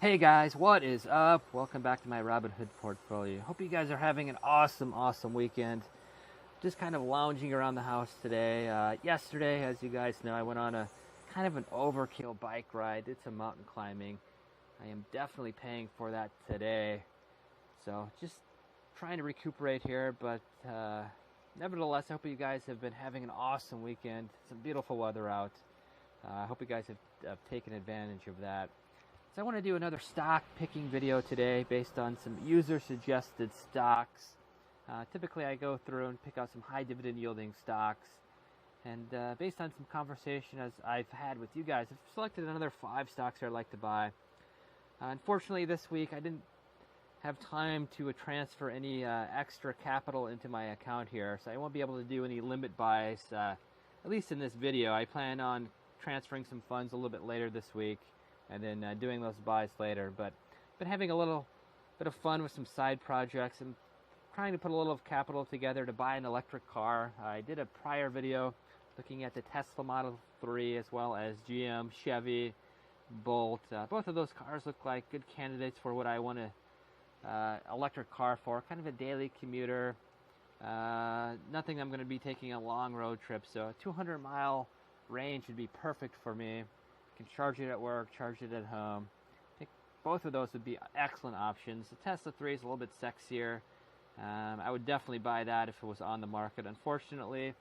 Hey guys, what is up? Welcome back to my Robinhood portfolio. Hope you guys are having an awesome weekend. Just kind of lounging around the house today. Yesterday, as you guys know, I went on a kind of an overkill bike ride. Did some mountain climbing. I am definitely paying for that today. So just trying to recuperate here, but nevertheless, I hope you guys have been having an awesome weekend. Some beautiful weather out. I hope you guys have taken advantage of that. So I want to do another stock picking video today based on some user suggested stocks. Typically I go through and pick out some high dividend yielding stocks, and based on some conversation as I've had with you guys, I've selected another 5 stocks I'd like to buy. Unfortunately this week I didn't have time to transfer any extra capital into my account here, so I won't be able to do any limit buys, at least in this video. I plan on transferring some funds a little bit later this week and then doing those buys later. But been having a little bit of fun with some side projects and trying to put a little capital together to buy an electric car. I did a prior video looking at the Tesla Model 3 as well as GM, Chevy, Bolt. Both of those cars look like good candidates for what I want an electric car for. Kind of a daily commuter. Nothing I'm going to be taking a long road trip, so a 200-mile range would be perfect for me. Can charge it at work, charge it at home. I think both of those would be excellent options. The Tesla 3 is a little bit sexier. I would definitely buy that if it was on the market. Unfortunately,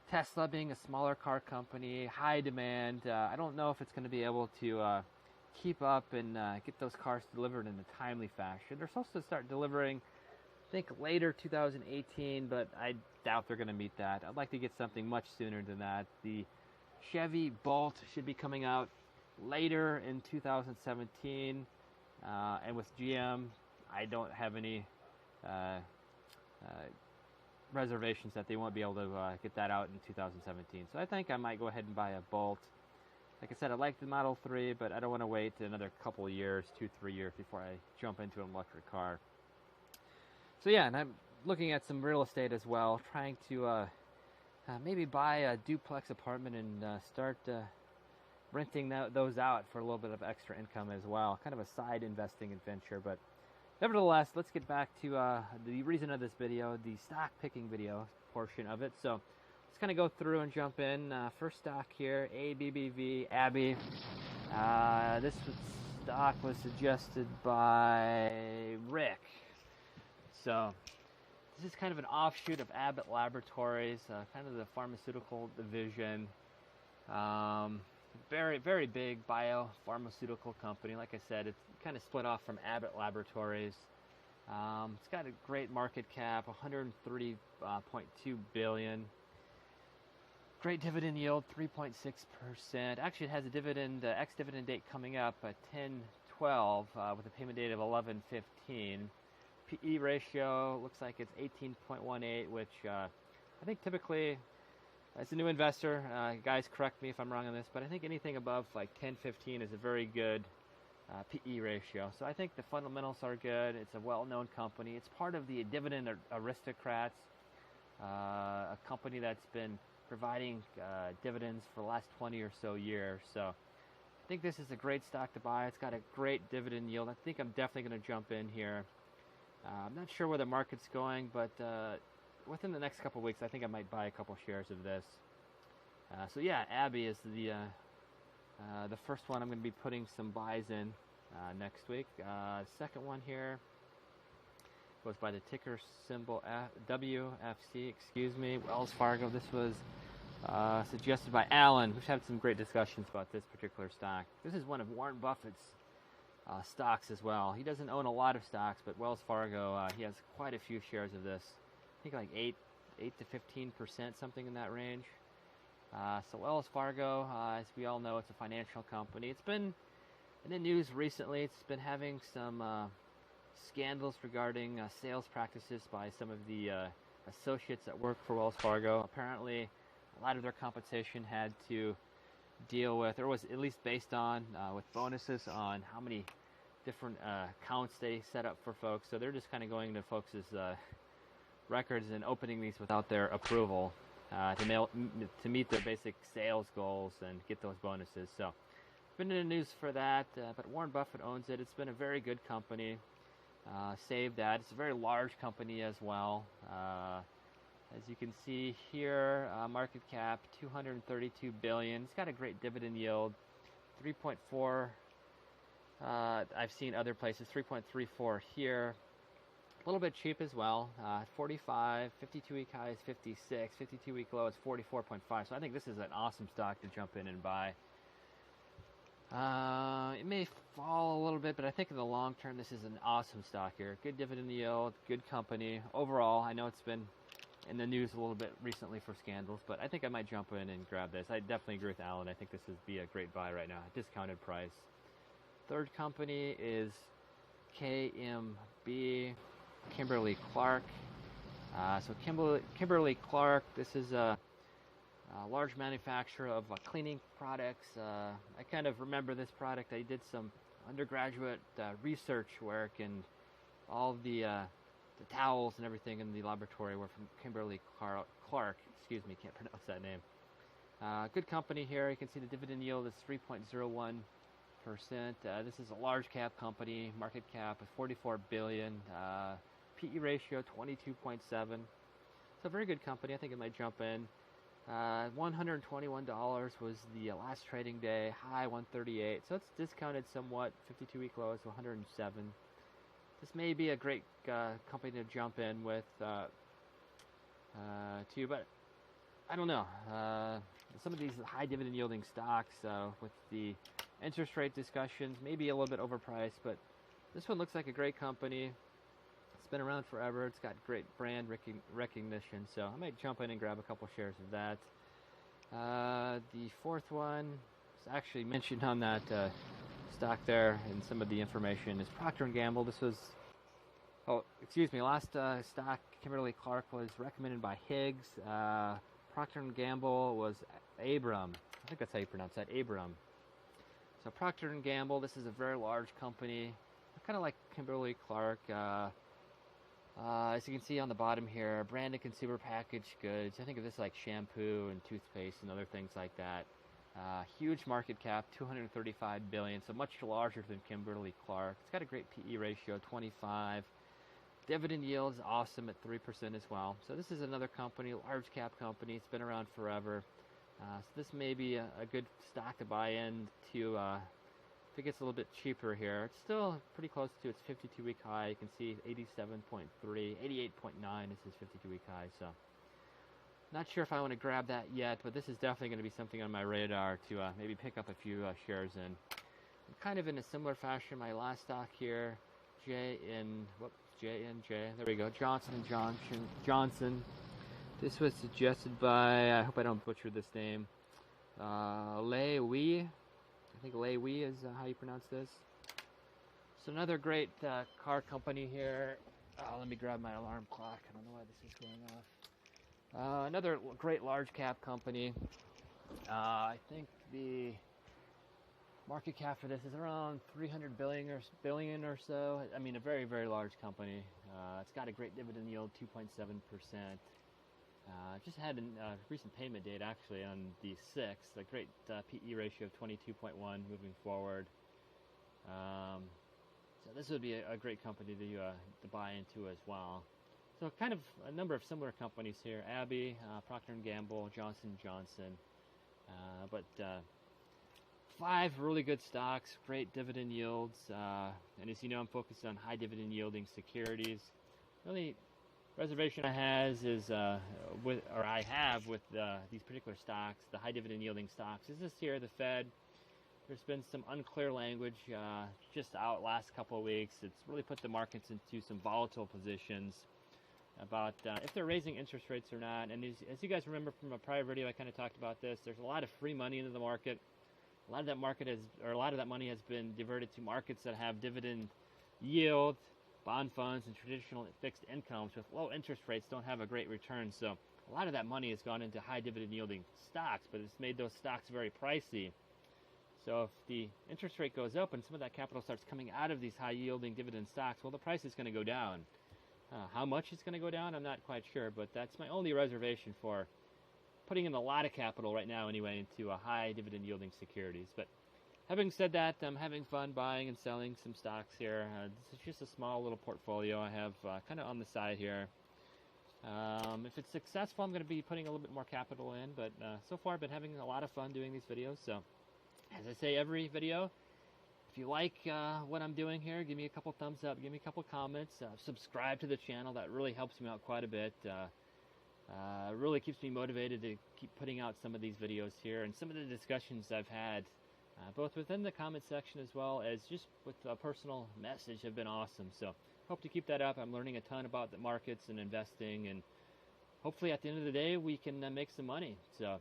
Tesla being a smaller car company, high demand, I don't know if it's going to be able to keep up and get those cars delivered in a timely fashion. They're supposed to start delivering, I think, later 2018, but I doubt they're going to meet that. I'd like to get something much sooner than that. The Chevy Bolt should be coming out later in 2017, and with GM, I don't have any reservations that they won't be able to get that out in 2017. So I think I might go ahead and buy a Bolt. Like I said, I like the Model 3, but I don't want to wait another couple of years, 2-3 years, before I jump into an electric car. So yeah, and I'm looking at some real estate as well, trying to maybe buy a duplex apartment and start renting those out for a little bit of extra income as well. Kind of a side investing adventure, but nevertheless, let's get back to the reason of this video, the stock picking video portion of it. So let's kind of go through and jump in. First stock here, ABBV. This stock was suggested by Rick. So this is kind of an offshoot of Abbott Laboratories, kind of the pharmaceutical division. Very big biopharmaceutical company. Like I said, it's kind of split off from Abbott Laboratories. It's got a great market cap, 130.2 billion. Great dividend yield, 3.6%. Actually, it has a dividend ex-dividend date coming up at 10/12 with a payment date of 11/15. PE ratio looks like it's 18.18, which I think typically, as a new investor, guys correct me if I'm wrong on this, but I think anything above like 10-15 is a very good PE ratio. So I think the fundamentals are good. It's a well-known company. It's part of the Dividend Aristocrats, a company that's been providing dividends for the last 20 or so years. So I think this is a great stock to buy. It's got a great dividend yield. I think I'm definitely going to jump in here. I'm not sure where the market's going, but within the next couple of weeks, I think I might buy a couple shares of this. So yeah, Abby is the first one I'm going to be putting some buys in next week. Second one here goes by the ticker symbol WFC, Wells Fargo. This was suggested by Alan. We've had some great discussions about this particular stock. This is one of Warren Buffett's stocks as well. He doesn't own a lot of stocks, but Wells Fargo, he has quite a few shares of this. I think like 8 to 15%, something in that range. So Wells Fargo, as we all know, it's a financial company. It's been in the news recently. It's been having some scandals regarding sales practices by some of the associates that work for Wells Fargo. Apparently, a lot of their compensation had to deal with, or was at least based on, with bonuses on how many different accounts they set up for folks. So they're just kind of going to folks' records and opening these without their approval to meet their basic sales goals and get those bonuses. So been in the news for that, but Warren Buffett owns it. It's been a very good company. Save that. It's a very large company as well. As you can see here, market cap 232 billion. It's got a great dividend yield, 3.4. I've seen other places 3.34 here. A little bit cheap as well. 45, 52-week high is 56, 52-week low is 44.5. So I think this is an awesome stock to jump in and buy. It may fall a little bit, but I think in the long term, this is an awesome stock here. Good dividend yield, good company. Overall, I know it's been in the news a little bit recently for scandals, but I think I might jump in and grab this. I definitely agree with Alan. I think this would be a great buy right now, discounted price. Third company is KMB, Kimberly-Clark. So Kimberly-Clark, this is a large manufacturer of cleaning products. I kind of remember this product. I did some undergraduate research work, and all of the towels and everything in the laboratory were from Kimberly-Clark. Excuse me, can't pronounce that name. Good company here. You can see the dividend yield is 3.01%. This is a large cap company. Market cap of 44 billion. PE ratio 22.7. So a very good company. I think it might jump in. $121 was the last trading day. High 138. So it's discounted somewhat. 52-week low is 107. This may be a great company to jump in with too, but I don't know. Some of these high dividend yielding stocks with the interest rate discussions may be a little bit overpriced, but this one looks like a great company. It's been around forever. It's got great brand recognition, so I might jump in and grab a couple shares of that. The fourth one is actually mentioned on that stock there, and some of the information is Procter & Gamble. This was, last stock, Kimberly-Clark, was recommended by Higgs. Procter & Gamble was Abram. I think that's how you pronounce that, Abram. So Procter & Gamble, this is a very large company, kind of like Kimberly-Clark. As you can see on the bottom here, branded consumer packaged goods. I think of this like shampoo and toothpaste and other things like that. Huge market cap, 235 billion, so much larger than Kimberly-Clark. It's got a great PE ratio, 25. Dividend yield is awesome at 3% as well. So this is another company, large cap company. It's been around forever. So this may be a good stock to buy into if it gets a little bit cheaper here. It's still pretty close to its 52-week high. You can see 87.3, 88.9 is his 52-week high. So not sure if I want to grab that yet, but this is definitely going to be something on my radar to maybe pick up a few shares in. And kind of in a similar fashion, my last stock here, J&J, there we go, Johnson & Johnson. This was suggested by, I hope I don't butcher this name, Lei Wei. I think Lei Wei is how you pronounce this. So another great car company here. Let me grab my alarm clock. I don't know why this is going off. Another great large cap company. I think the market cap for this is around 300 billion or so. I mean, a very, very large company. It's got a great dividend yield, 2.7%. Just had a recent payment date actually on the 6th. A great PE ratio of 22.1 moving forward. So this would be a great company to buy into as well. So kind of a number of similar companies here: ABBV, Procter & Gamble, Johnson & Johnson. But 5 really good stocks, great dividend yields. And as you know, I'm focused on high dividend yielding securities. Really, reservation I have with these particular stocks, the high dividend yielding stocks, is this here, the Fed. There's been some unclear language just out last couple of weeks. It's really put the markets into some volatile positions about if they're raising interest rates or not. And as you guys remember from a prior video, I kind of talked about this. There's a lot of free money into the market. A lot of that money has been diverted to markets that have dividend yield. Bond funds and traditional fixed incomes with low interest rates don't have a great return. So a lot of that money has gone into high dividend yielding stocks, but it's made those stocks very pricey. So if the interest rate goes up and some of that capital starts coming out of these high yielding dividend stocks, well, the price is going to go down. How much it's going to go down, I'm not quite sure, but that's my only reservation for putting in a lot of capital right now anyway into high dividend yielding securities. But having said that, I'm having fun buying and selling some stocks here. This is just a small little portfolio I have kind of on the side here. If it's successful, I'm going to be putting a little bit more capital in, but so far I've been having a lot of fun doing these videos. So, as I say every video, if you like what I'm doing here, give me a couple thumbs up, give me a couple comments, subscribe to the channel. That really helps me out quite a bit. Really keeps me motivated to keep putting out some of these videos here, and some of the discussions I've had, both within the comment section as well as just with a personal message, have been awesome. So hope to keep that up. I'm learning a ton about the markets and investing, and hopefully at the end of the day we can make some money. So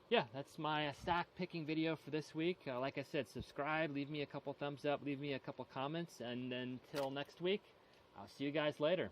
yeah, that's my stock picking video for this week. Like I said, subscribe, leave me a couple thumbs up, leave me a couple comments, and until next week, I'll see you guys later.